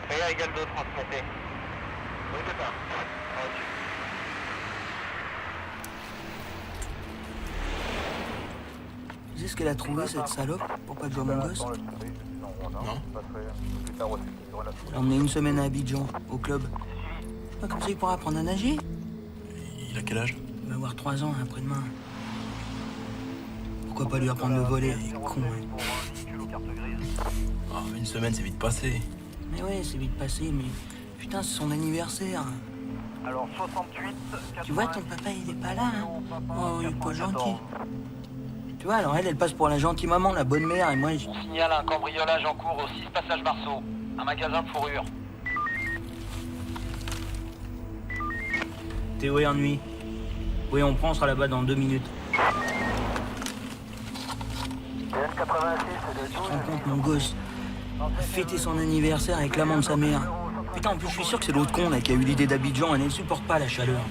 Réa égale 2, transmettez. Oui, c'est ça. Tu sais ce qu'elle a trouvé, cette salope, pour pas que je vois mon gosse? Non. Elle l'a emmené une semaine à Abidjan, au club. Ah, comme ça, il pourra apprendre à nager. Il a quel âge? Il va avoir 3 ans après-demain. Pourquoi pas lui apprendre le volet? Il est con, hein. Ah, mais une semaine, c'est vite passé. Mais ouais, c'est vite passé, mais... Putain, c'est son anniversaire. Alors 68... Tu vois, ton papa, il est pas là, hein. Oh, il est pas gentil. Tu vois, alors elle passe pour la gentille maman, la bonne mère, et moi, je... On signale un cambriolage en cours au 6 passage Marceau. Un magasin de fourrure. Théo est en nuit. Oui, on prend, on sera là-bas dans 2 minutes. Tu te rends compte, mon gosse a fêté son anniversaire avec l'amant de sa mère. Putain, en plus, je suis sûr que c'est l'autre con, là, qui a eu l'idée d'Abidjan. Elle ne supporte pas la chaleur.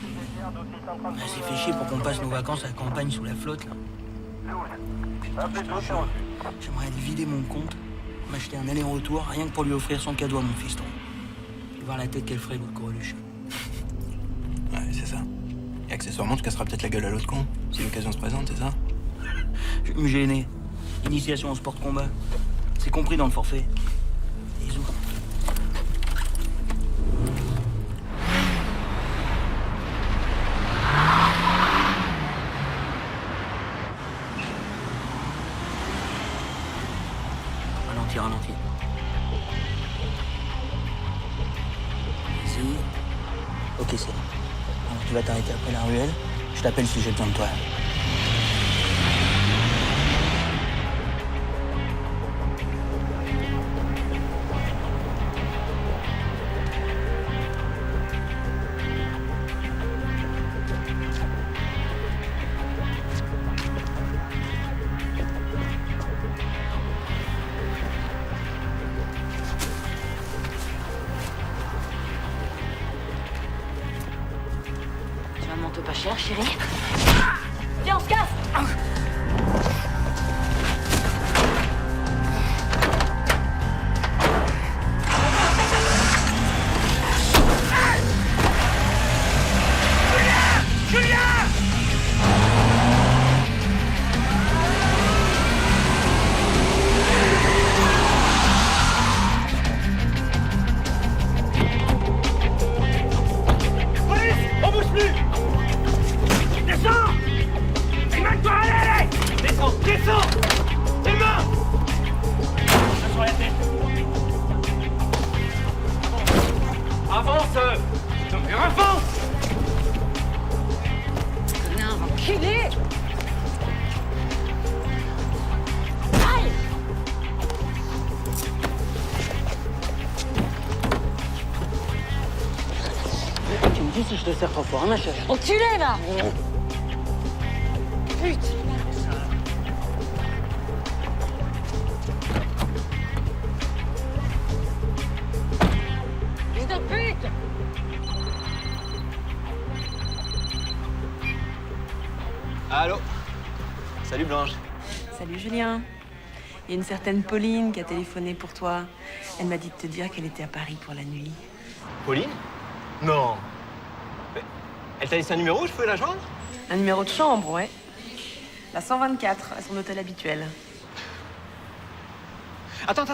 Elle s'est fait chier pour qu'on passe nos vacances à la campagne sous la flotte, là. J'aimerais aller vider mon compte, m'acheter un aller-retour, rien que pour lui offrir son cadeau à mon fiston. Puis voir la tête qu'elle ferait, l'autre greluche. Ouais, c'est ça. Et accessoirement, tu casseras peut-être la gueule à l'autre con, si l'occasion se présente, c'est ça? Je vais me gêner. Initiation au sport de combat. C'est compris dans le forfait. Bisous. Ralentis. Vas-y. Ok, c'est bon. Alors, tu vas t'arrêter après la ruelle. Je t'appelle si j'ai besoin de toi. Maman te pas cher, chérie. Viens, on se casse. Enculé! Aïe! Tu me dis si je te sers trop fort, hein, ma chérie? Enculé, là! Putain! Fils de pute! Allô? Salut Blanche. Salut Julien. Il y a une certaine Pauline qui a téléphoné pour toi. Elle m'a dit de te dire qu'elle était à Paris pour la nuit. Pauline? Non. Mais elle t'a laissé un numéro, je peux la joindre? Un numéro de chambre, ouais. La 124, à son hôtel habituel. Attends.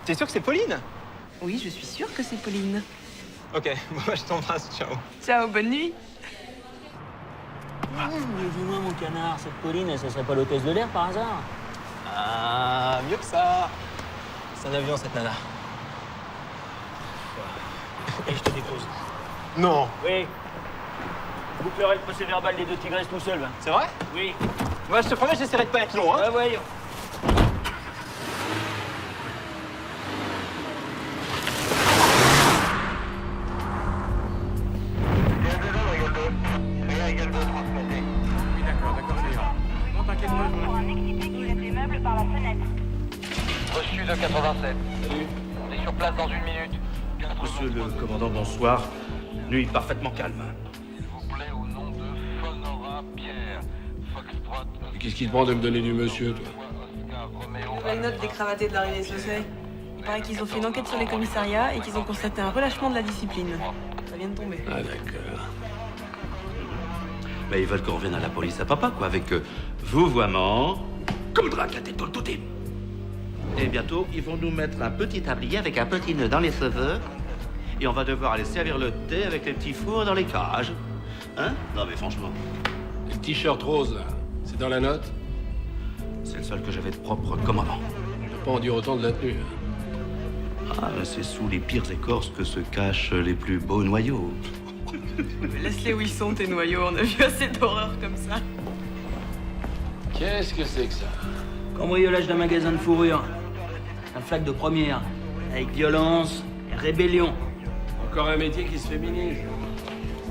T'es sûr que c'est Pauline? Oui, je suis sûre que c'est Pauline. Ok, bon, bah, je t'embrasse, ciao. Ciao, bonne nuit. Mais dis-moi, mon canard, cette Pauline, ça serait pas l'hôtesse de l'air par hasard? Ah, mieux que ça. C'est un avion, cette nana. Et je te dépose. Non. Oui. Vous pleurez le procès-verbal des 2 tigresses tout seul, va. C'est vrai? Oui. Moi, je te promets, j'essaierai de pas être long, hein. Ouais. Réa égale 2, transmettez. Oui, d'accord, ça ira. Non, t'inquiète pas, je Pour un excité qui jette les meubles par la fenêtre. Reçu de 87. Salut. On est sur place dans 1 minute. Monsieur le commandant, bonsoir. Nuit parfaitement calme. S'il vous plaît, au nom de Fonora Pierre. Foxtrot. Qu'est-ce qui te prend de me donner du monsieur, toi? Oscar Romeo. Nouvelle note des cravatés de l'arrivée saucée. Il paraît qu'ils ont fait une enquête sur les commissariats et qu'ils ont constaté un relâchement de la discipline. Ça vient de tomber. Ah, d'accord. Mais ils veulent qu'on revienne à la police à papa, quoi, avec vouvoiement, coudre la tête dans le touté. Et bientôt, ils vont nous mettre un petit tablier avec un petit nœud dans les cheveux. Et on va devoir aller servir le thé avec les petits fours dans les cages. Hein? Non, mais franchement. Le t-shirt rose, là, c'est dans la note? C'est le seul que j'avais de propre comme avant. Je peux pas en dire autant de la tenue. Ah, mais c'est sous les pires écorces que se cachent les plus beaux noyaux. Mais laisse-les où ils sont, tes noyaux. On a vu assez d'horreurs comme ça. Qu'est-ce que c'est que ça? Cambriolage d'un magasin de fourrure. Un flag de première. Avec violence et rébellion. Encore un métier qui se féminise.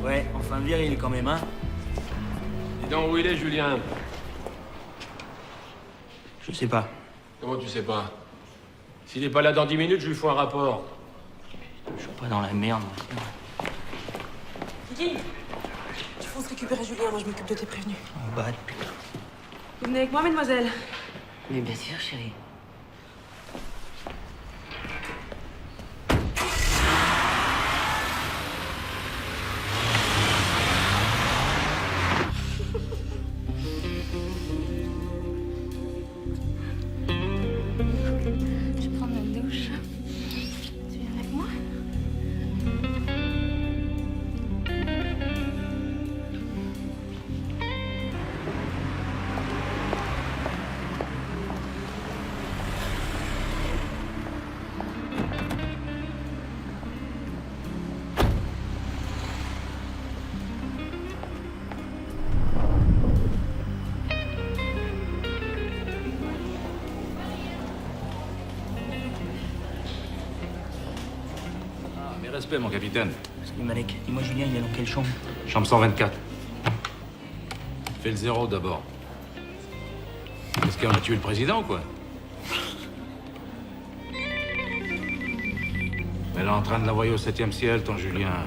Ouais, enfin viril quand même, hein. Dis donc où il est, Julien? Je sais pas. Comment tu sais pas? S'il est pas là dans 10 minutes, je lui fous un rapport. Je suis pas dans la merde. Guy, tu fonces récupérer Julien, moi je m'occupe de tes prévenus. Oh, bah, putain. Vous venez avec moi, mademoiselle? Mais bien sûr, chérie. Je prends ma douche. Tu viens avec moi? Mes respects, mon capitaine. Salut Malek, dis-moi Julien, il est dans quelle chambre? Chambre 124. Fais le zéro d'abord. Est-ce qu'on a tué le président ou quoi? Elle est en train de l'envoyer au 7e ciel, ton Julien.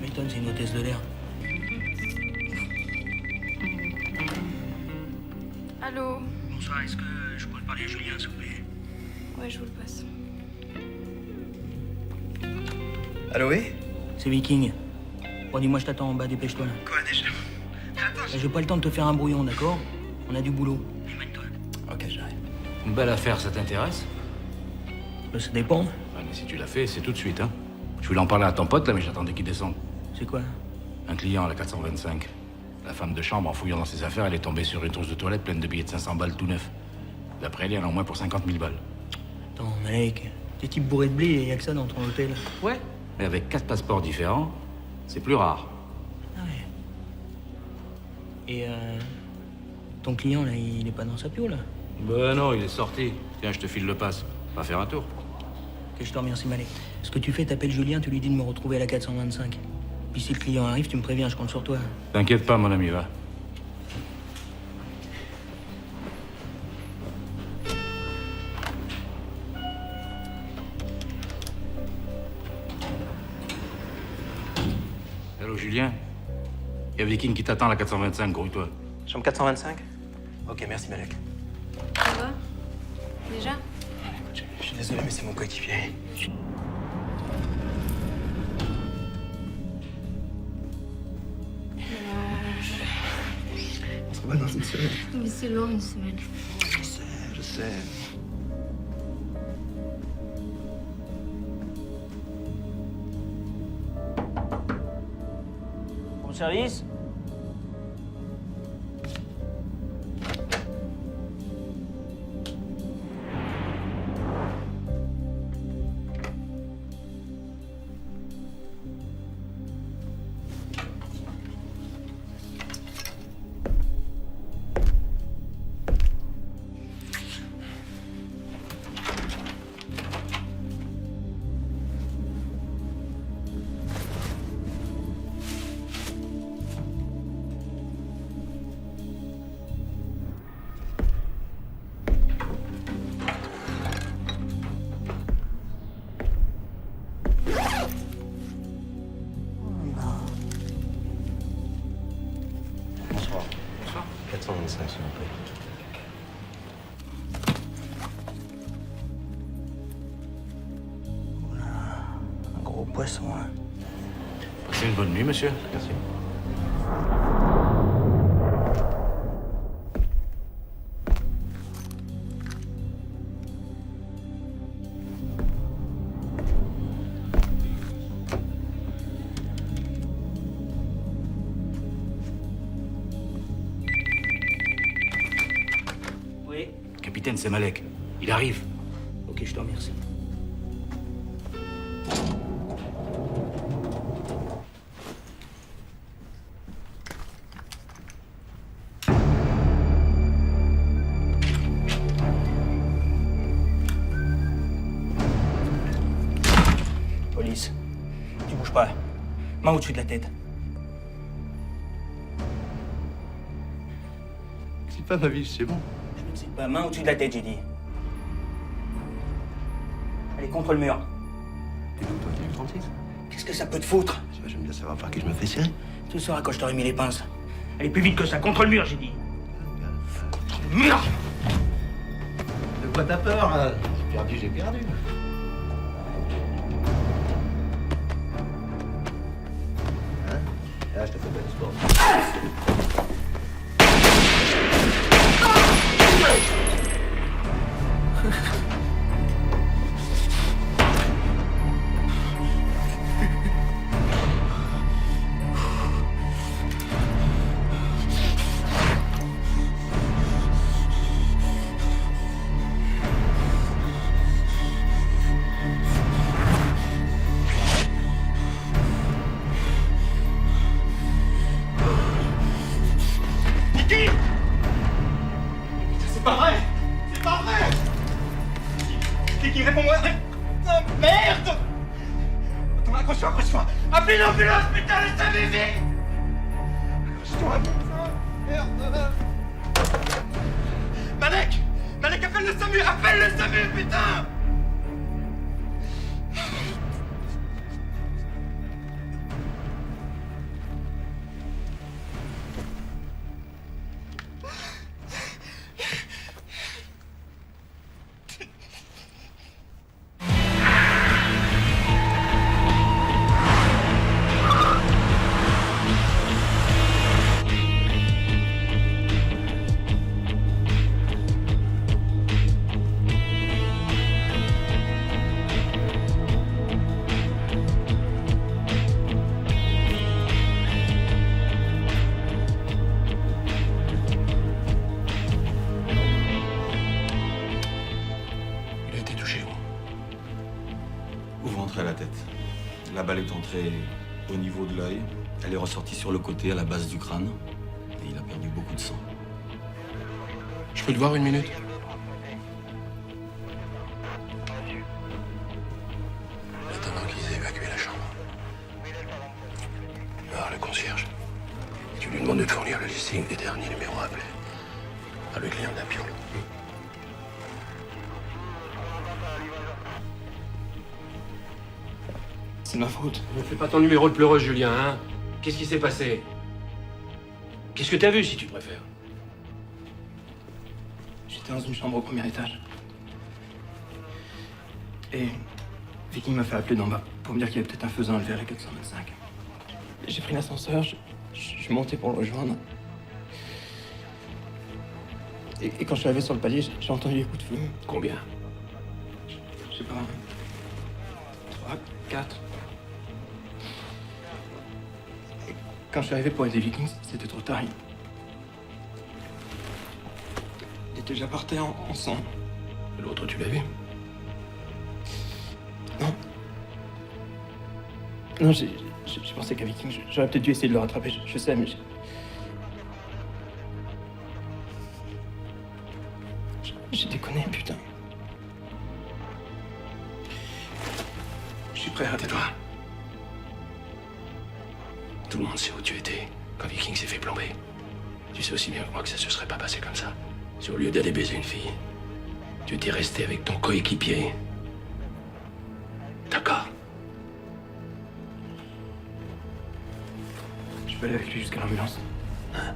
M'étonne, c'est une hôtesse de l'air. Allô? Bonsoir, est-ce que je pourrais parler à Julien, s'il vous plaît? Ouais, je vous le passe. Allô, oui? C'est Viking. Bon, dis-moi, je t'attends en bas, dépêche-toi là. Quoi déjà? Attends, J'ai pas le temps de te faire un brouillon, d'accord? On a du boulot. Éloigne-toi. Ok, j'arrive. Une belle affaire, ça t'intéresse? Ça dépend. Ouais, mais si tu l'as fait, c'est tout de suite, hein. Je voulais en parler à ton pote, là, mais j'attendais qu'il descende. C'est quoi? Un client à la 425. La femme de chambre, en fouillant dans ses affaires, elle est tombée sur une trousse de toilette pleine de billets de 500 balles tout neufs. D'après elle, il y en a au moins pour 50 000 balles. Attends, Malek, t'es type bourré de blé et y a que ça dans ton hôtel. Ouais. Mais avec 4 passeports différents, c'est plus rare. Ah ouais. Et ton client là, il est pas dans sa pio là? Ben non, il est sorti. Tiens, je te file le passe. Va faire un tour. Ok, je te remercie Malek. Ce que tu fais, t'appelles Julien, tu lui dis de me retrouver à la 425. Puis si le client arrive, tu me préviens, je compte sur toi. T'inquiète pas, mon ami, va. Allô, Julien? Il y a Viking qui t'attend à la 425, grouille-toi. Chambre 425? Ok, merci Malek. Ça va? Déjà? Écoute, je suis désolé, mais c'est mon coéquipier. On se revoit dans une semaine. Mais c'est long, une semaine. Je sais. Bon service? Bonsoir. 425, s'il vous plaît. poisson, hein. Passez une bonne nuit, monsieur. Merci. Oui. Capitaine, c'est Malek. Il arrive. Ok, je te remercie. Police, tu bouges pas. Main au-dessus de la tête. C'est pas ma vie, c'est bon. Je m'excite pas. Main au-dessus de la tête, j'ai dit. Elle est contre le mur. Et donc, toi, t'es du 36? Qu'est-ce que ça peut te foutre? J'aime bien savoir par qui je me fais serrer. Tu le sauras quand je t'aurai mis les pinces. Elle est plus vite que ça. Contre le mur, j'ai dit. Contre le mur! De quoi t'as peur, hein? J'ai perdu, j'ai perdu. Hein? Là, je te fais pas du sport. C'est pas vrai! C'est pas vrai! Kiki, réponds-moi! Ah, merde! Attends, accroche-toi! Appelez l'ambulance, putain, le SAMU, vite! Accroche-toi, putain! Merde! Malek! Malek, appelle le SAMU! Appelle le SAMU, putain! Il a été touché, gros. Vous rentrez à la tête. La balle est entrée au niveau de l'œil. Elle est ressortie sur le côté, à la base du crâne. Et il a perdu beaucoup de sang. Je peux te voir une minute? Attendant qu'ils aient évacué la chambre. Tu vas voir le concierge. Tu lui demandes de te fournir le listing des derniers numéros appelés. Par le client d'Apion. C'est ma faute. Ne fais pas ton numéro de pleureuse, Julien, hein? Qu'est-ce qui s'est passé? Qu'est-ce que t'as vu, si tu préfères? J'étais dans une chambre au premier étage. Et Viking m'a fait appeler d'en bas pour me dire qu'il y avait peut-être un faisan à lever à la 425. J'ai pris l'ascenseur, je suis monté pour le rejoindre. Et quand je suis arrivé sur le palier, j'ai entendu les coups de feu. Combien? Je sais pas. 3, 4. Et quand je suis arrivé pour aider Vikings, c'était trop tard. Il était déjà par terre en sang. L'autre, tu l'as vu? Non. Non, j'ai pensé qu'à Viking, j'aurais peut-être dû essayer de le rattraper, je sais, mais... J'ai déconné, putain. Je suis prêt à rater toi. Tout le monde sait où tu étais quand Viking s'est fait plomber. Tu sais aussi bien que moi que ça se serait pas passé comme ça. Si au lieu d'aller baiser une fille, tu étais resté avec ton coéquipier. D'accord. Je peux aller avec lui jusqu'à l'ambulance. Hein?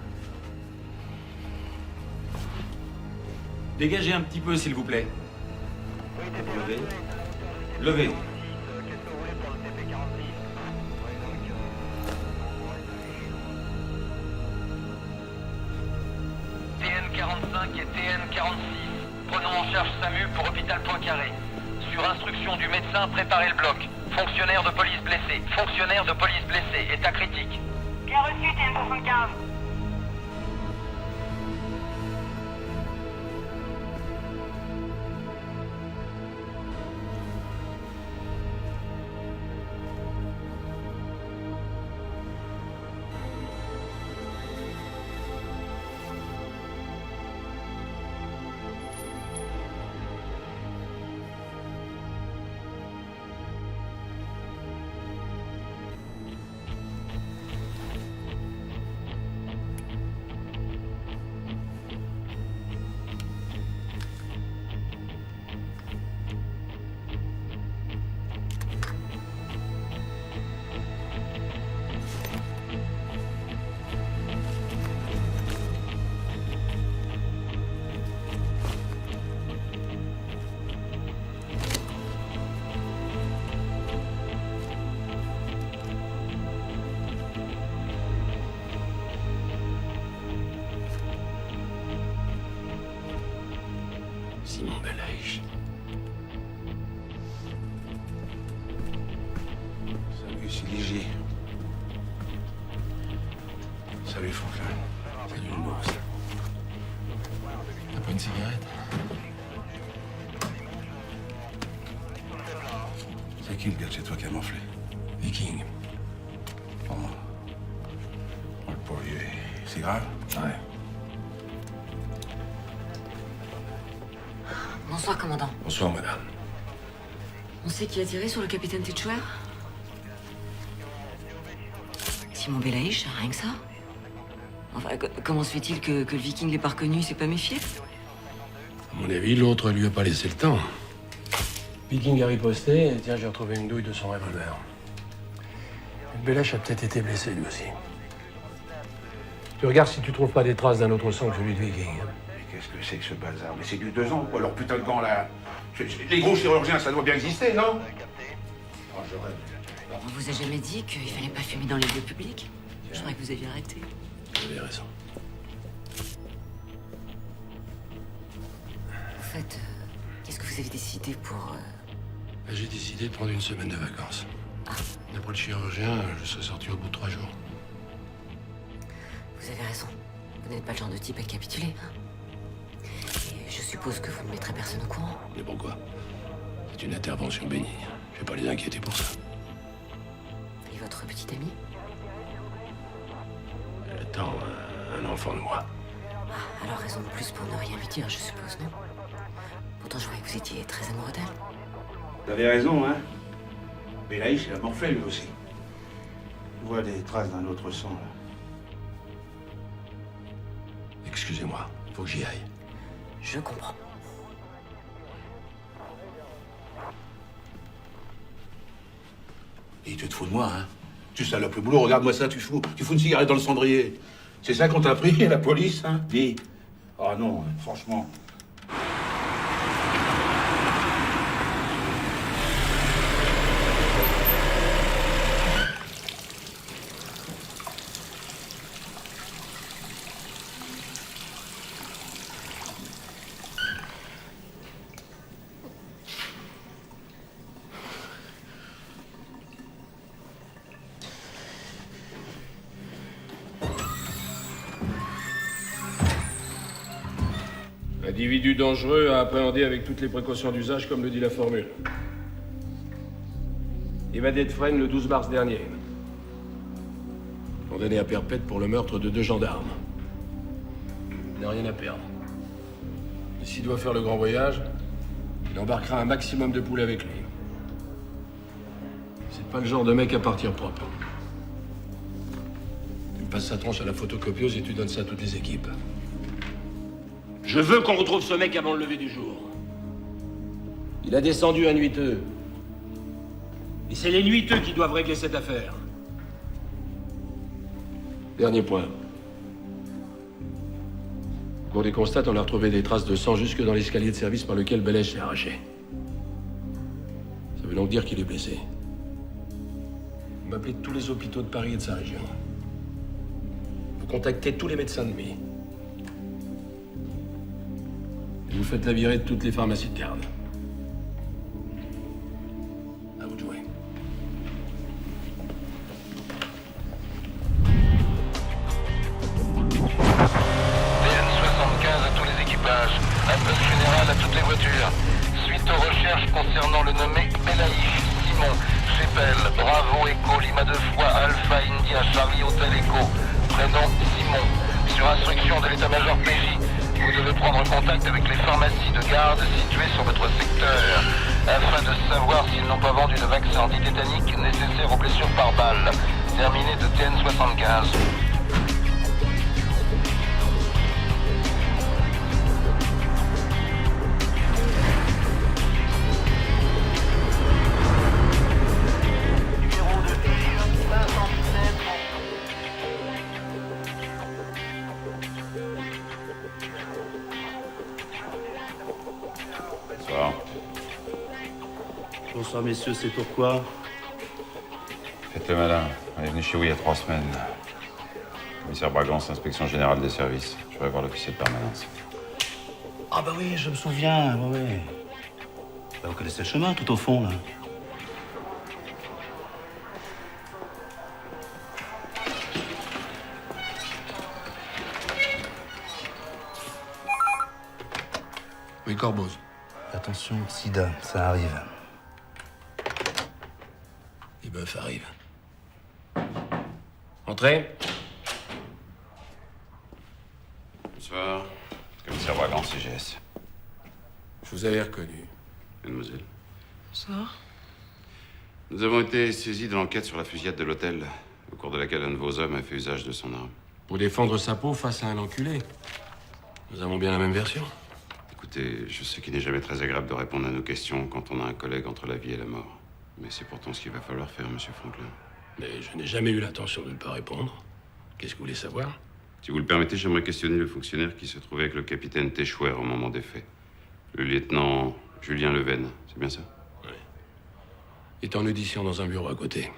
Dégagez un petit peu, s'il vous plaît. Levez. Levez. SAMU pour hôpital Poincaré. Sur instruction du médecin, préparez le bloc. Fonctionnaire de police blessé. Fonctionnaire de police blessé. État critique. Bien reçu, TN75. Simon Belaïch. Salut, c'est Ligier. Salut, Franklin. Salut le boss. T'as pas une cigarette? C'est qui le gars de chez toi qui a morflé? Viking. Oh. Le pauvre, c'est grave? Ouais. Bonsoir, commandant. Bonsoir, madame. On sait qui a tiré sur le capitaine Tetchouer? Simon Belaïch, rien que ça? Enfin, comment se fait-il que le Viking l'ait pas reconnu, s'est pas méfié? À mon avis, l'autre lui a pas laissé le temps. Viking a riposté, et tiens, j'ai retrouvé une douille de son revolver. Belaïch a peut-être été blessé, lui aussi. Tu regardes si tu trouves pas des traces d'un autre sang que celui de Viking. Mais qu'est-ce que c'est que ce bazar? Mais c'est du 2 ans, quoi, leur putain de gants, là. Les gros chirurgiens, ça doit bien exister, non? Oh, je rêve. On vous a jamais dit qu'il fallait pas fumer dans les lieux publics? Je croyais que vous aviez arrêté. Vous avez raison. En fait, qu'est-ce que vous avez décidé pour... J'ai décidé de prendre une semaine de vacances. D'après le chirurgien, je serai sorti au bout de 3 jours. Vous avez raison. Vous n'êtes pas le genre de type à capituler, hein? Et je suppose que vous ne mettrez personne au courant. Mais pourquoi? C'est une intervention bénigne. Je vais pas les inquiéter pour ça. Et votre petite amie? Elle attend un enfant de moi. Ah, alors raison de plus pour ne rien lui dire, je suppose, non? Pourtant, je croyais que vous étiez très amoureux d'elle. Vous avez raison, hein? Belaïch, il a morflé, lui aussi. Je vois des traces d'un autre sang, là. Excusez-moi, faut que j'y aille. Je comprends. Et tu te fous de moi, hein? Tu salopes le boulot, regarde-moi ça, tu fous une cigarette dans le cendrier. C'est ça qu'on t'a pris, la police, hein? Dis. Oh non, franchement. Individu dangereux à appréhender avec toutes les précautions d'usage, comme le dit la formule. Évadé de Fresnes le 12 mars dernier. Condamné à perpète pour le meurtre de 2 gendarmes. Il n'a rien à perdre. Et s'il doit faire le grand voyage, il embarquera un maximum de poules avec lui. C'est pas le genre de mec à partir propre. Tu me passes sa tronche à la photocopieuse et tu donnes ça à toutes les équipes. Je veux qu'on retrouve ce mec avant le lever du jour. Il a descendu un nuiteux. Et c'est les nuiteux qui doivent régler cette affaire. Dernier point. Au cours des constats, on a retrouvé des traces de sang jusque dans l'escalier de service par lequel Belaïch s'est arraché. Ça veut donc dire qu'il est blessé. Vous m'appelez de tous les hôpitaux de Paris et de sa région. Vous contactez tous les médecins de nuit. Vous faites la virée de toutes les pharmacies de garde. À vous de jouer. TN75 à tous les équipages. Appel général à toutes les voitures. Suite aux recherches concernant le nommé Belaïch Simon. Chepel, Bravo Echo, Lima 2 fois, Alpha India, Charlie Hotel Echo. Prénom Simon. Sur instruction de l'état-major PJ, vous devez prendre contact avec les pharmacies de garde situées sur votre secteur, afin de savoir s'ils n'ont pas vendu de vaccin antitétanique nécessaire aux blessures par balle. Terminé de TN75. Bonsoir messieurs, c'est pourquoi? Faites le malin. On est venu chez vous il y a 3 semaines. Commissaire Bragance, inspection générale des services. Je voudrais voir l'officier de permanence. Ah bah oui, je me souviens, oui. Bah, vous connaissez le chemin, tout au fond, là. Oui, Corboz. Attention, sida, ça arrive. Les bœufs arrivent. Entrez. Bonsoir. Commissaire Bragance, IGS. Je vous avais reconnu. Mademoiselle. Bonsoir. Nous avons été saisis de l'enquête sur la fusillade de l'hôtel, au cours de laquelle un de vos hommes a fait usage de son arme. Pour défendre sa peau face à un enculé. Nous avons bien la même version. Écoutez, je sais qu'il n'est jamais très agréable de répondre à nos questions quand on a un collègue entre la vie et la mort. Mais c'est pourtant ce qu'il va falloir faire, monsieur Franklin. Mais je n'ai jamais eu l'intention de ne pas répondre. Qu'est-ce que vous voulez savoir? Si vous le permettez, j'aimerais questionner le fonctionnaire qui se trouvait avec le capitaine Téchouer au moment des faits. Le lieutenant Julien Leven, c'est bien ça? Oui. Il est en audition dans un bureau à côté.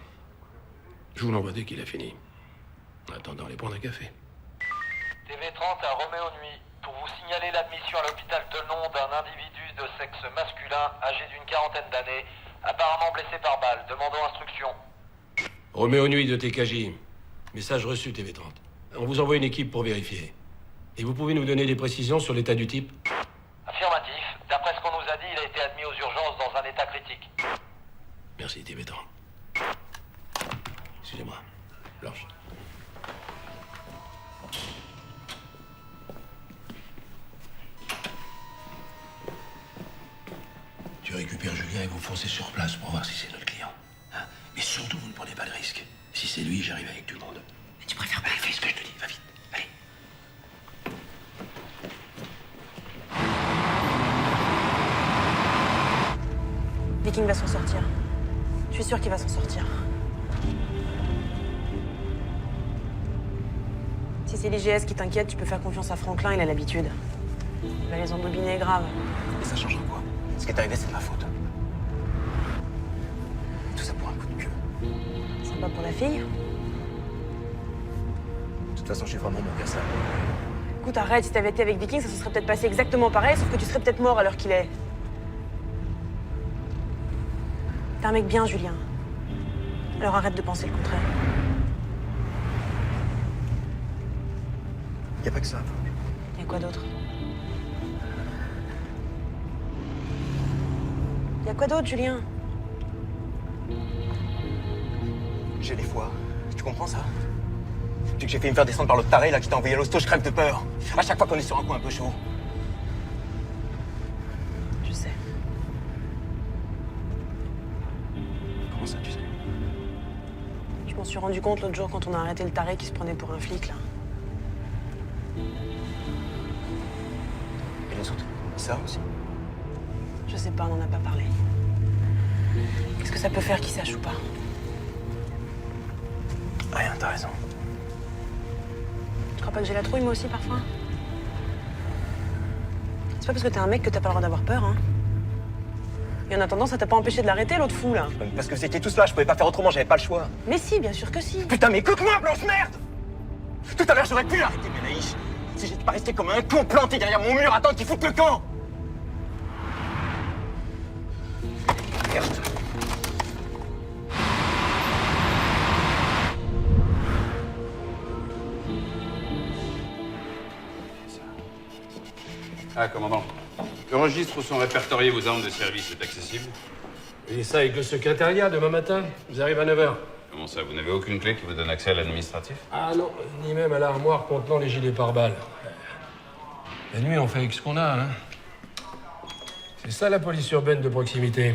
Je vous l'envoie dès qu'il a fini. En attendant, allez prendre un café. TV30 à Roméo Nuit. Pour vous signaler l'admission à l'hôpital de Londres d'un individu de sexe masculin âgé d'une 40aine d'années, apparemment blessé par balle. Demandons instruction. Roméo Nuit de TKJ. Message reçu, TV30. On vous envoie une équipe pour vérifier. Et vous pouvez nous donner des précisions sur l'état du type? Affirmatif. D'après ce qu'on nous a dit, il a été admis aux urgences dans un état critique. Merci, TV30. Excusez-moi. Blanche. Tu récupères Julien et vous foncez sur place pour voir si c'est notre client. Hein? Mais surtout, vous ne prenez pas de risque. Si c'est lui, j'arrive avec du monde. Mais tu préfères pas fais ce que je te dis. Va vite. Allez. Viking va s'en sortir. Je suis sûre qu'il va s'en sortir. Si c'est l'IGS qui t'inquiète, tu peux faire confiance à Franklin, il a l'habitude. Il va les embobiner grave. Et ça change en quoi? Ce qui est arrivé, c'est de ma faute. Tout ça pour un coup de queue. Sympa pour la fille. De toute façon, je suis vraiment bon qu'à ça. Écoute, arrête, si t'avais été avec Viking, ça se serait peut-être passé exactement pareil, sauf que tu serais peut-être mort à l'heure qu'il est. T'es un mec bien, Julien. Alors arrête de penser le contraire. Y a pas que ça. Y a quoi d'autre? Y a quoi d'autre, Julien? J'ai les foies. Tu comprends ça? Depuis que j'ai fait me faire descendre par l'autre taré là qui t'a envoyé à l'hosto, je crève de peur. À chaque fois qu'on est sur un coin un peu chaud. Je sais. Comment ça, tu sais? Je m'en suis rendu compte l'autre jour quand on a arrêté le taré qui se prenait pour un flic, là. Et les autres? Ça aussi? Je sais pas, on en a pas parlé. Qu'est-ce que ça peut faire qu'il sache ou pas? Rien, t'as raison. Tu crois pas que j'ai la trouille, moi aussi, parfois? C'est pas parce que t'es un mec que t'as pas le droit d'avoir peur, hein? Et en attendant, ça t'a pas empêché de l'arrêter, l'autre fou, là? Parce que c'était tout cela, je pouvais pas faire autrement, j'avais pas le choix. Mais si, bien sûr que si. Putain, mais écoute-moi, Blanche, merde! Tout à l'heure, j'aurais pu l'arrêter, Belaïch. Si j'étais pas resté comme un con planté derrière mon mur, attendre qu'il foute le camp! carte. Ah, commandant. Le registre où sont répertoriées vos armes de service est accessible? Et ça avec le secrétariat demain matin. Vous arrivez à 9h. Comment ça, vous n'avez aucune clé qui vous donne accès à l'administratif? Ah non, ni même à l'armoire contenant les gilets pare-balles. La nuit, on fait avec ce qu'on a, hein. C'est ça la police urbaine de proximité.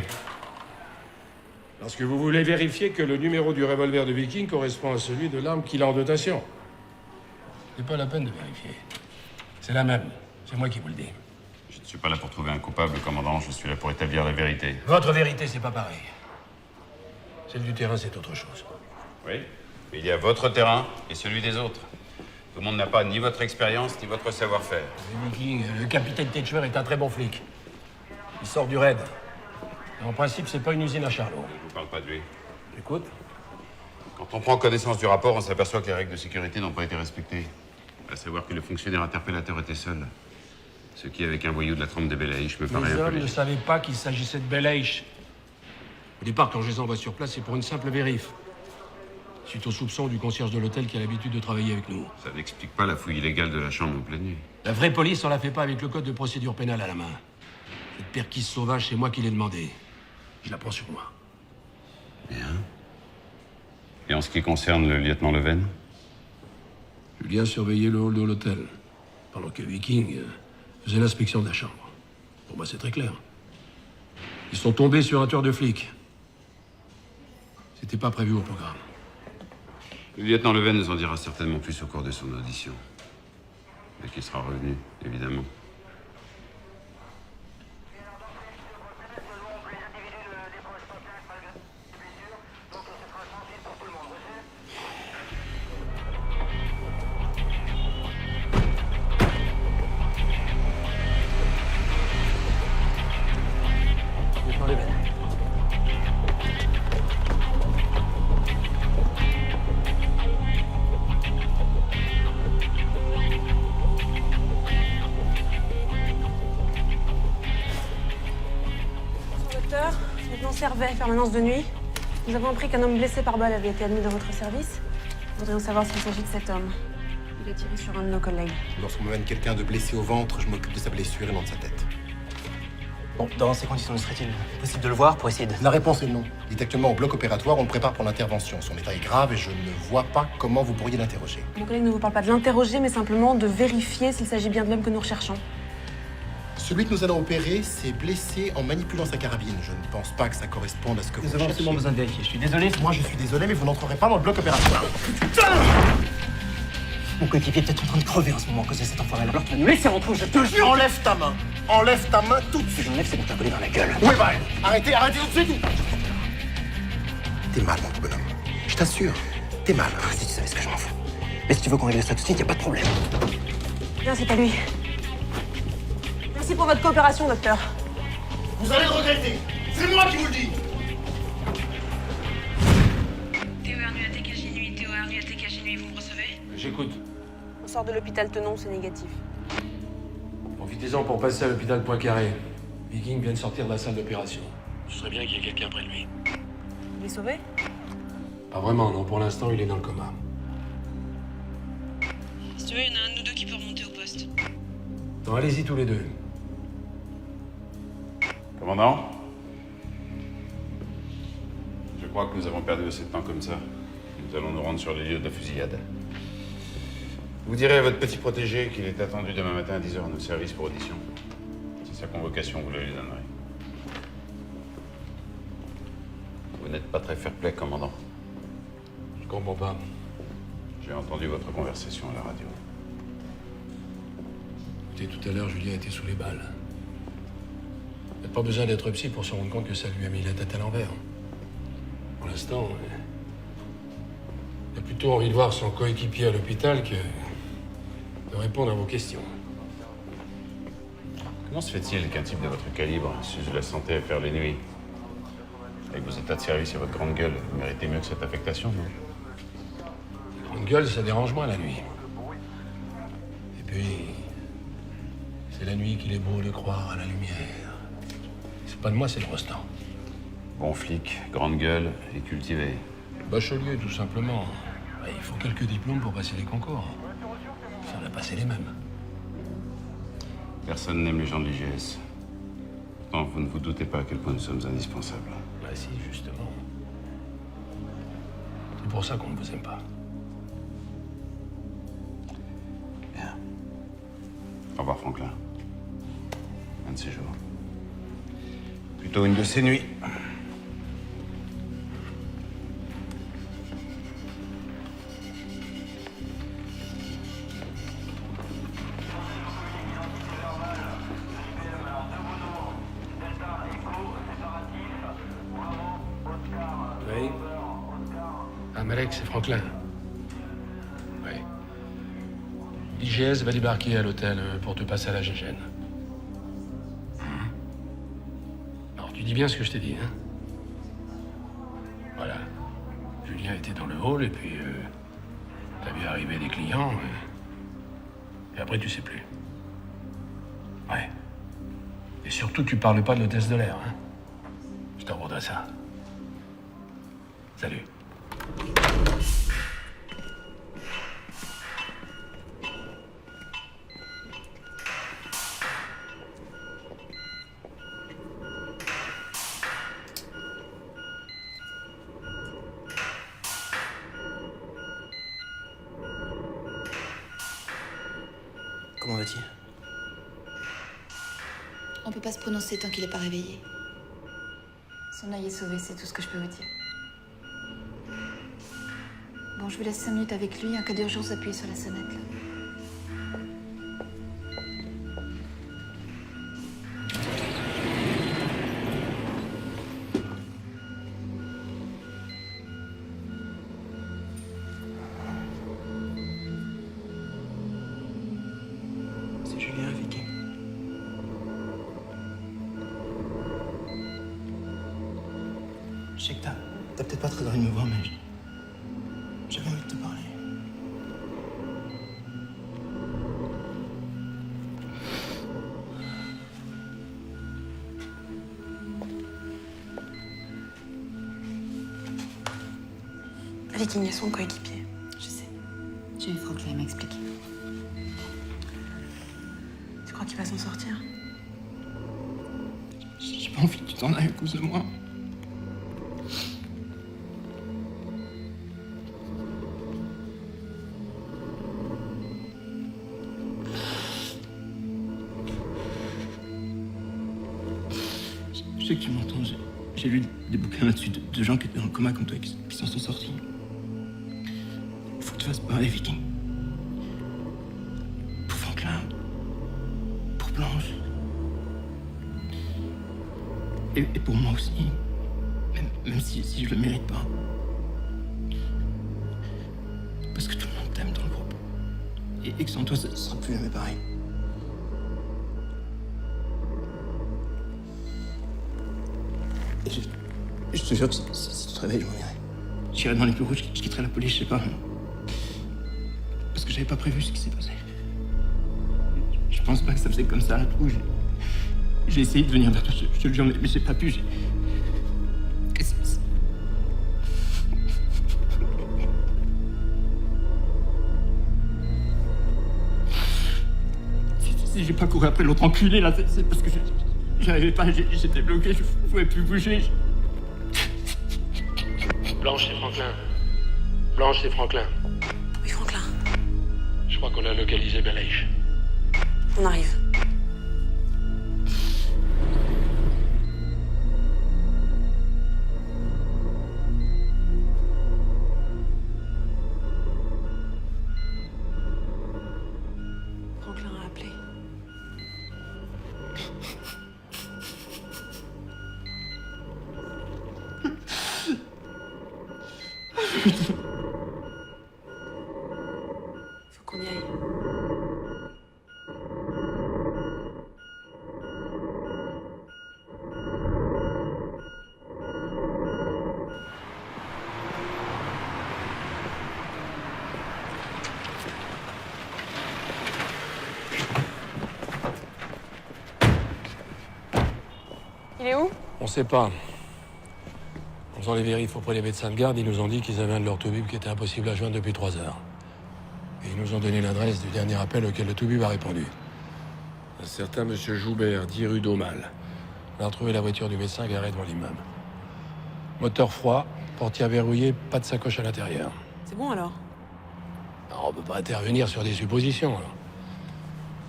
Lorsque vous voulez vérifier que le numéro du revolver de Viking correspond à celui de l'arme qu'il a en dotation. C'est pas la peine de vérifier. C'est la même. C'est moi qui vous le dis. Je ne suis pas là pour trouver un coupable, commandant. Je suis là pour établir la vérité. Votre vérité, c'est pas pareil. Celle du terrain, c'est autre chose. Oui, mais il y a votre terrain et celui des autres. Tout le monde n'a pas ni votre expérience, ni votre savoir-faire. Viking, le capitaine Tetcher est un très bon flic. Il sort du raid. Et en principe, c'est pas une usine à Charlot. Je vous parle pas de lui. Écoute. Quand on prend connaissance du rapport, on s'aperçoit que les règles de sécurité n'ont pas été respectées. À savoir que le fonctionnaire interpellateur était seul. Ce qui, avec un voyou de la trempe des Belaïch, me paraît un Les peu hommes ne léger. savaient pas qu'il s'agissait de Belaïch. Au départ, quand je les envoie sur place, c'est pour une simple vérif. Suite au soupçon du concierge de l'hôtel qui a l'habitude de travailler avec nous. Ça n'explique pas la fouille illégale de la chambre en pleine nuit. La vraie police, on la fait pas avec le code de procédure pénale à la main. Cette perquise sauvage, c'est moi qui l'ai demandé. Je la prends sur moi. Bien. Et en ce qui concerne le lieutenant Leven? Julien surveillait le hall de l'hôtel, pendant que Viking faisait l'inspection de la chambre. Pour moi, c'est très clair. Ils sont tombés sur un tueur de flics. C'était pas prévu au programme. Le lieutenant Leven nous en dira certainement plus au cours de son audition. Dès qu'il sera revenu, évidemment. Lieutenant Leven. Docteur, lieutenant Servet, permanence de nuit. Nous avons appris qu'un homme blessé par balle avait été admis dans votre service. Nous voudrions savoir s'il s'agit de cet homme. Il a tiré sur un de nos collègues. Lorsqu'on me mène quelqu'un de blessé au ventre, je m'occupe de sa blessure et non de sa tête. Bon, dans ces conditions, serait-il possible de le voir pour essayer de... La réponse est non. Il est actuellement au bloc opératoire, on le prépare pour l'intervention. Son état est grave et je ne vois pas comment vous pourriez l'interroger. Mon collègue ne vous parle pas de l'interroger, mais simplement de vérifier s'il s'agit bien de l'homme que nous recherchons. Celui que nous allons opérer s'est blessé en manipulant sa carabine. Je ne pense pas que ça corresponde à ce que vous Nous avons cherchez. absolument besoin de vérifier. Je suis désolé. Moi, je suis désolé, mais vous n'entrerez pas dans le bloc opératoire. Putain! Mon coéquipier est peut-être en train de crever en ce moment à cause de cet enfoiré-là. Alors tu vas nous laisser rentrer, je te jure. Enlève ta main. Enlève ta main tout de Si suite. j'enlève, c'est pour t'appeler dans la gueule. Oui, bah, arrêtez tout de suite. T'es mal, mon petit bonhomme. Je t'assure, t'es mal. Si tu savais ce que je m'en fous. Mais si tu veux qu'on règle ça tout de suite, y a pas de problème. Bien, c'est pas lui. Merci pour votre coopération, docteur. Vous allez le regretter. C'est moi qui vous le dis. Théo Arnu à TKJ Nuit, Théo Arnu à TKJ Nuit, vous me recevez? J'écoute. On sort de l'hôpital Tenon, c'est négatif. Profitez-en pour passer à l'hôpital Poincaré. Viking vient de sortir de la salle d'opération. Ce serait bien qu'il y ait quelqu'un près de lui. Il est sauvé? Pas vraiment, non. Pour l'instant, il est dans le coma. Si tu veux, il y en a un de nous deux qui peut remonter au poste. Non, allez-y tous les deux. Commandant? Je crois que nous avons perdu assez de temps comme ça. Nous allons nous rendre sur les lieux de la fusillade. Vous direz à votre petit protégé qu'il est attendu demain matin à 10h à notre service pour audition. C'est sa convocation, vous le lui donnerez. Vous n'êtes pas très fair-play, commandant. Je comprends pas. J'ai entendu votre conversation à la radio. Écoutez, tout à l'heure, Julien était sous les balles. Il n'y a pas besoin d'être psy pour se rendre compte que ça lui a mis la tête à l'envers. Pour l'instant, il a plutôt envie de voir son coéquipier à l'hôpital que de répondre à vos questions. Comment se fait-il qu'un type de votre calibre s'use la santé à faire les nuits? Avec vos états de service et votre grande gueule, vous méritez mieux que cette affectation, non? Grande gueule, ça dérange moins la nuit. Et puis, c'est la nuit qu'il est beau de croire à la lumière. C'est pas de moi, c'est le restant. Bon flic, grande gueule et cultivé. Bachelier, tout simplement. Ouais, il faut quelques diplômes pour passer les concours. Ça en a passé les mêmes. Personne n'aime les gens de l'IGS. Non, vous ne vous doutez pas à quel point nous sommes indispensables. Bah si, justement. C'est pour ça qu'on ne vous aime pas. Bien. Au revoir, Franklin. Un de ces jours. Plutôt une de ces nuits. Oui. Ah, Malek, c'est Franklin. Oui. L'IGS va débarquer à l'hôtel pour te passer à la GGN. Alors, tu dis bien ce que je t'ai dit, hein? Voilà. Julien était dans le hall et puis t'as vu arriver des clients et après tu sais plus. Ouais. Et surtout, tu parles pas de l'hôtesse de l'air, hein? Je t'en voudrais ça. Salut. Comment va-t-il? On peut pas se prononcer tant qu'il est pas réveillé. Son œil est sauvé, c'est tout ce que je peux vous dire. Bon, je vous laisse 5 minutes avec lui. En cas d'urgence, appuyez sur la sonnette, là. C'est Julien, Viking. Je sais que t'as peut-être pas très envie de me voir, mais j'avais envie de te parler. Viking est son coéquipier. Je sais. J'ai eu Franklin m'expliquer. Tu crois qu'il va s'en sortir? J'ai pas envie que tu t'en ailles à cause de moi. Je sais que tu m'entends. J'ai lu des bouquins là-dessus de gens qui étaient dans le coma comme toi qui s'en sont sortis. Il faut que tu fasses parler, Viking. Pour Franklin. Pour Blanche. Et pour moi aussi. Même si je le mérite pas. Parce que tout le monde t'aime dans le groupe. Et que sans toi, ça sera plus jamais pareil. Et je te jure que si tu te réveilles, je m'en irai. J'irai dans les bureaux, je quitterai la police, je sais pas. Parce que j'avais pas prévu ce qui s'est passé. Je pense pas que ça faisait comme ça, tout. J'ai essayé de venir vers toi, je te le jure, mais j'ai pas pu. Si j'ai pas couru après l'autre enculé, là, c'est parce que j'arrivais pas, j'étais bloqué, je pouvais plus bouger. Blanche, c'est Franklin. Blanche, c'est Franklin. Oui, Franklin. Je crois qu'on a localisé Belaïch. On arrive. Franklin a appelé. Faut qu'on y aille. Il est où? On sait pas. En faisant les vérifs auprès des médecins de garde, ils nous ont dit qu'ils avaient un de leurs toubibs qui était impossible à joindre depuis 3 heures. Et ils nous ont donné l'adresse du dernier appel auquel le toubib a répondu. Un certain monsieur Joubert, 10 rue d'Aumale. On a retrouvé la voiture du médecin garée devant l'immeuble. Moteur froid, portière verrouillée, pas de sacoche à l'intérieur. C'est bon alors? Alors, on peut pas intervenir sur des suppositions, alors.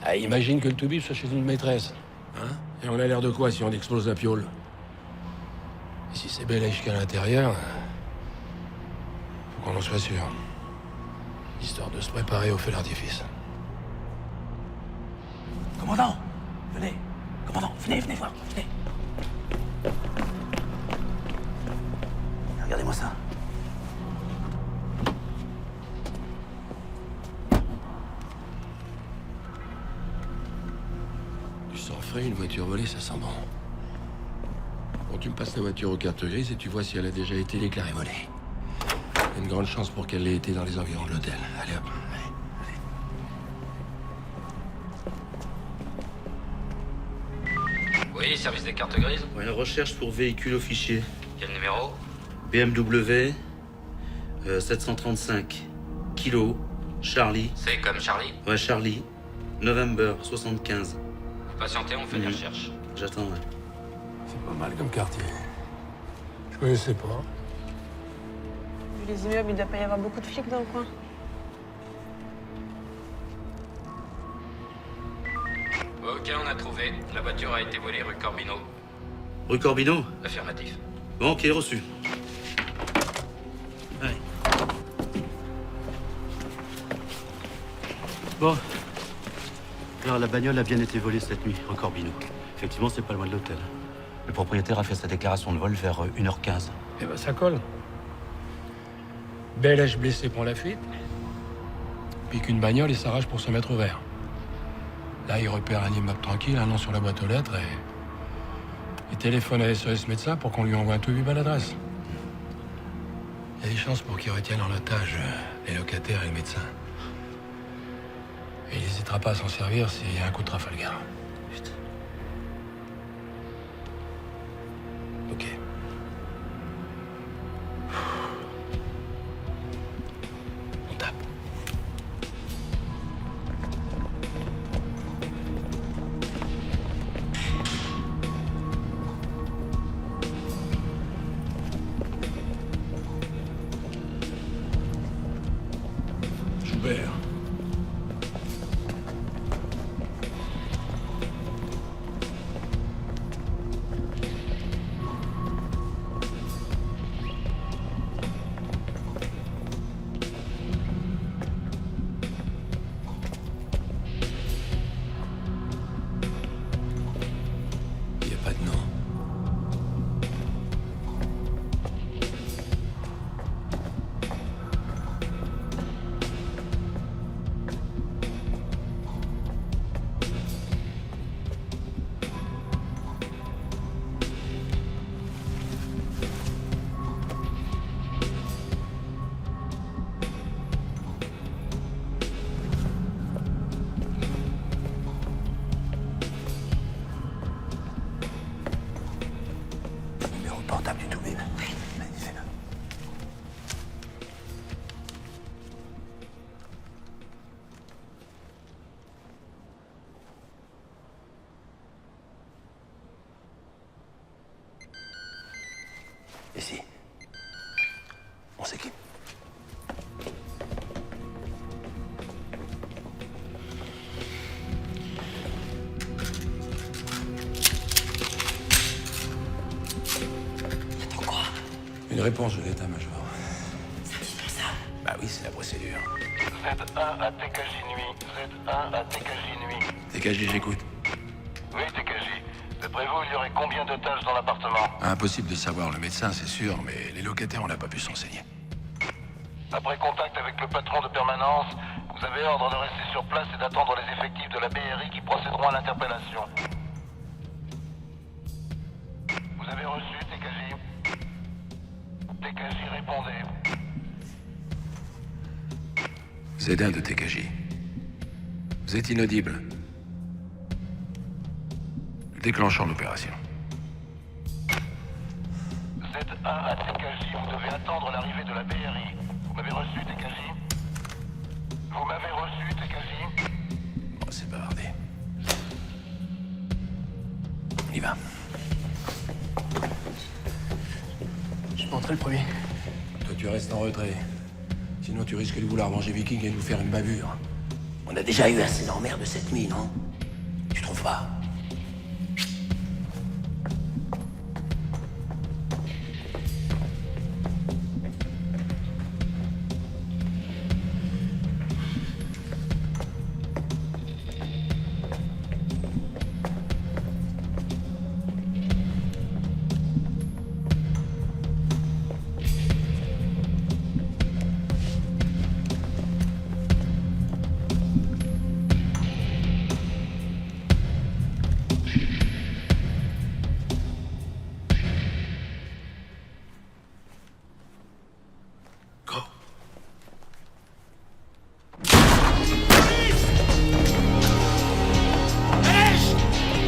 Ah, imagine que le toubib soit chez une maîtresse. Hein? Et on a l'air de quoi si on explose la piole? Et si c'est Belaïch qu'à l'intérieur, faut qu'on en soit sûr. Histoire de se préparer au feu d'artifice. Commandant, venez. Commandant, venez voir, venez. Regardez-moi ça. Du sang frais, une voiture volée, ça sent bon. Bon, tu me passes la voiture aux cartes grises et tu vois si elle a déjà été déclarée volée. Il y a une grande chance pour qu'elle l'ait été dans les environs de l'hôtel. Allez hop. Oui, service des cartes grises. Ouais, recherche pour véhicule au fichier. Quel numéro? BMW 735. Kilo. Charlie. C'est comme Charlie. Ouais, Charlie. November 75. Vous patientez, on fait des recherches. J'attends, ouais. C'est pas mal comme quartier. Je connaissais pas. Vu les immeubles, il doit pas y avoir beaucoup de flics dans le coin. Ok, on a trouvé. La voiture a été volée rue Corbino. Rue Corbino? Affirmatif. Bon, ok, reçu. Allez. Bon. Alors, la bagnole a bien été volée cette nuit, rue Corbino. Effectivement, c'est pas loin de l'hôtel. Le propriétaire a fait sa déclaration de vol vers 1h15. Eh ben, ça colle. Belaïch blessé prend la fuite. Pique une bagnole et s'arrache pour se mettre au vert. Là, il repère un immeuble tranquille, un nom sur la boîte aux lettres et... il téléphone à SOS Médecins pour qu'on lui envoie un toubib à l'adresse. Il y a des chances pour qu'il retienne en otage les locataires et le médecin. Et il n'hésitera pas à s'en servir s'il y a un coup de Trafalgar. Putain. Ok. On tape. Joubert. Il n'y a pas de nom. Numéro de portable du toubib. Oui. Vas-y, fais-le. Ici. On s'équipe. Une réponse de l'état-major. Ça dit pas ça. Bah oui, c'est la procédure. Z1 à TKJ Nuit. Z1 à TKJ Nuit. TKJ, j'écoute. Oui, TKJ. D'après vous, il y aurait combien d'otages dans l'appartement? Impossible de savoir, le médecin, c'est sûr, mais les locataires, on n'a pas pu s'enseigner. Après contact avec le patron de permanence, vous avez ordre de rester sur place et d'attendre les effectifs de la BRI qui procéderont à l'interpellation. Vous avez reçu, TKJ? TKJ, répondez. Z1 de TKJ. Vous êtes inaudible. Déclenchons l'opération. Z1 à TKJ. attendre l'arrivée de la BRI. Vous m'avez reçu, Tekashi? Vous m'avez reçu, Tekashi? Bon, c'est bavardé. On y va. Je peux entrer le premier. Toi, tu restes en retrait. Sinon, tu risques de vouloir manger Viking et nous faire une bavure. On a déjà eu assez d'emmerdes cette nuit, non? Tu trouves pas?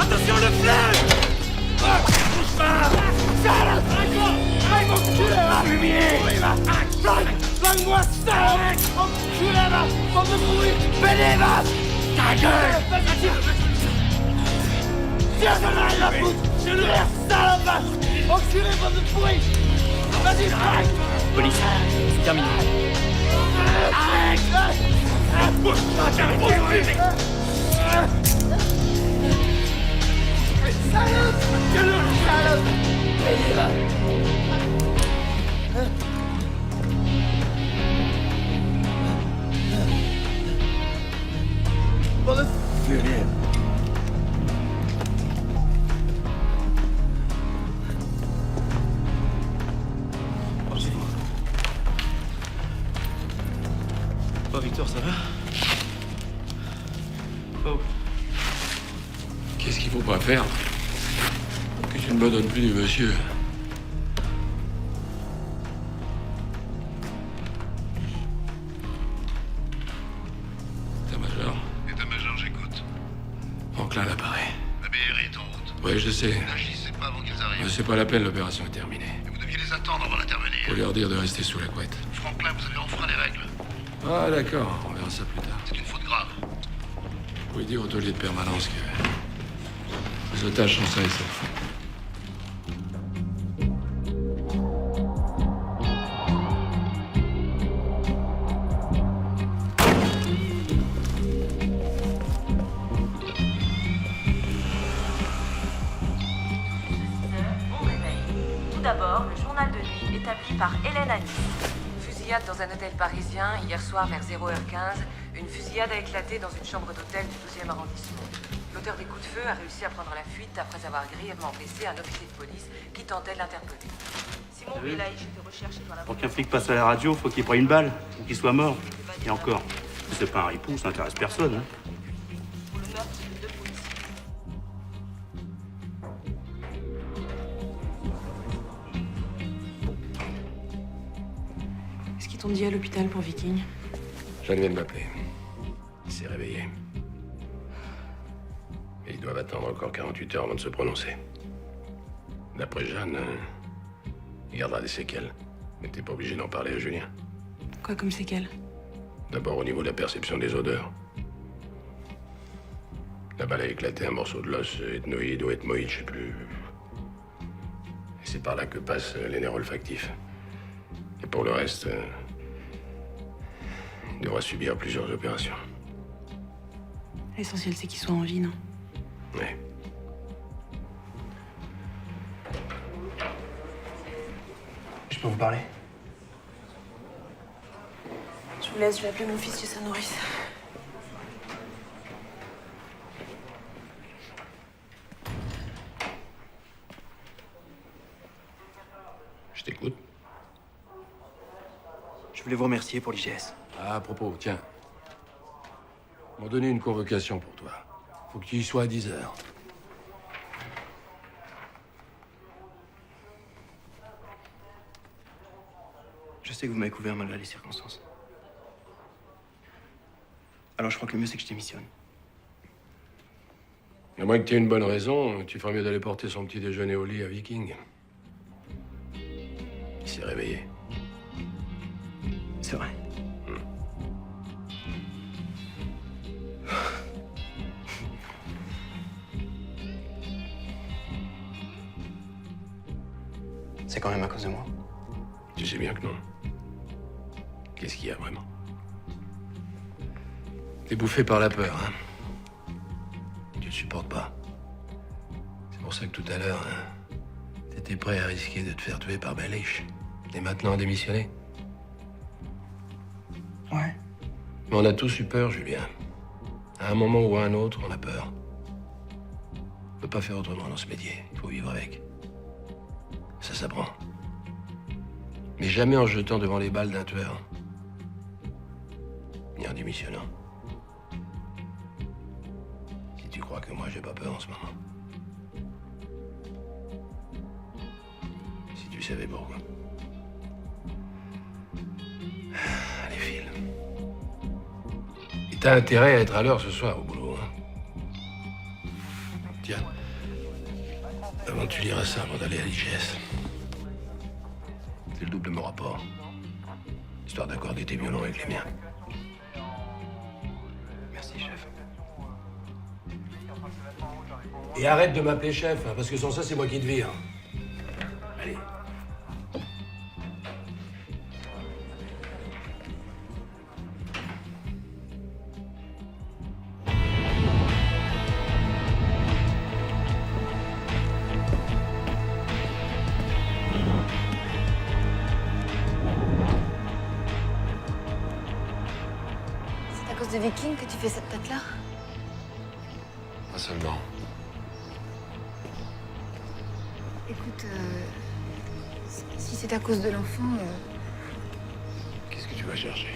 Attention le flingue! Bouge pas! Salope! Aïe, mon culé, va! Fumier! Flingue-moi, salope! Enculé, va! Bande de bruit! Pédé, va! Ta gueule! Vas-y, tire! Tire, j'en ai rien à foutre! Tire, salope, va! Enculé, bande de bruit! Vas-y, flingue! Police, c'est terminé. Bouge pas, j'arrive pas à fumer! Salope! Tire-le, salope! Pédé, va! Bande de fumier! Oh, Victor, ça va? Oh. Qu'est-ce qu'il faut pas faire? Que tu ne me donnes plus du monsieur. État-major. État-major, j'écoute. Franklin l'appareil. La BRI est en route. Oui, je sais. N'agissez pas avant qu'ils arrivent. C'est pas la peine, l'opération est terminée. Et vous deviez les attendre avant d'intervenir. Faut leur dire de rester sous la couette. Franklin, vous avez enfreint les règles. Ah, d'accord, on verra ça plus tard. C'est une faute grave. Vous pouvez dire au taulier de permanence que les otages sont sains et saufs. Bon réveil. Tout d'abord, le journal de nuit établi par Hélène Anis. Fusillade dans un hôtel parisien, hier soir vers 0h15. Une fusillade a éclaté dans une chambre d'hôtel du 12e arrondissement. L'auteur des coups de feu a réussi à prendre la fuite après avoir grièvement blessé un officier de police qui tentait de l'interpeller. Simon Belaïch était recherché par la... Pour qu'un flic passe à la radio, faut qu'il prenne une balle, ou qu'il soit mort. Et encore, c'est pas un ripou, ça intéresse personne. Hein. Pour le meurtre de 2 policiers. Qu'est-ce qu'ils t'ont dit à l'hôpital pour Viking? Jeanne vient de m'appeler. Il s'est réveillé. Et ils doivent attendre encore 48 heures avant de se prononcer. D'après Jeanne, il gardera des séquelles. Mais t'es pas obligé d'en parler à Julien. Quoi comme séquelles? D'abord au niveau de la perception des odeurs. La balle a éclaté un morceau de l'os ethnoïde ou ethmoïde, je sais plus. Et c'est par là que passent les nerfs olfactifs. Et pour le reste, il devra subir plusieurs opérations. L'essentiel, c'est qu'ils soient en vie, non? Oui. Je peux vous parler? Je vous laisse, je vais appeler mon fils chez sa nourrice. Je t'écoute. Je voulais vous remercier pour l'IGS. Ah, à propos, tiens. Ils m'ont donné une convocation pour toi. Faut que tu y sois à 10 heures. Je sais que vous m'avez couvert malgré les circonstances. Alors je crois que le mieux, c'est que je démissionne. À moins que tu aies une bonne raison, tu ferais mieux d'aller porter son petit déjeuner au lit à Viking. Il s'est réveillé. C'est vrai. C'est quand même à cause de moi. Tu sais bien que non. Qu'est-ce qu'il y a vraiment? T'es bouffé par la peur, hein? Tu le supportes pas. C'est pour ça que tout à l'heure, hein, t'étais prêt à risquer de te faire tuer par Belich. T'es maintenant démissionné. Ouais. Mais on a tous eu peur, Julien. À un moment ou à un autre, on a peur. On peut pas faire autrement dans ce métier. Il faut vivre avec. Ça s'apprend. Mais jamais en jetant devant les balles d'un tueur. Ni en démissionnant. Si tu crois que moi j'ai pas peur en ce moment. Si tu savais pourquoi. Allez, file. Et t'as intérêt à être à l'heure ce soir au boulot, hein. Tiens. Avant, tu liras ça avant d'aller à l'IGS. C'est le double de mon rapport. Histoire d'accorder tes violons avec les miens. Merci, chef. Et arrête de m'appeler chef, hein, parce que sans ça, c'est moi qui te vire. Allez. C'est à cause de Viking que tu fais cette tête-là? Pas seulement. Écoute, si c'est à cause de l'enfant, Qu'est-ce que tu vas chercher?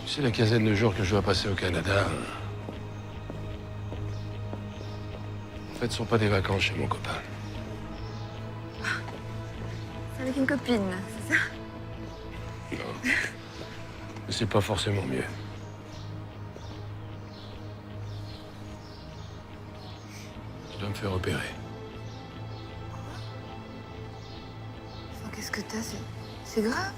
Tu sais, la quinzaine de jours que je dois passer au Canada, en fait, ce sont pas des vacances chez mon copain. c'est avec une copine, c'est ça? Non. Mais c'est pas forcément mieux. Je dois me faire opérer. Enfin, qu'est-ce que t'as? C'est grave?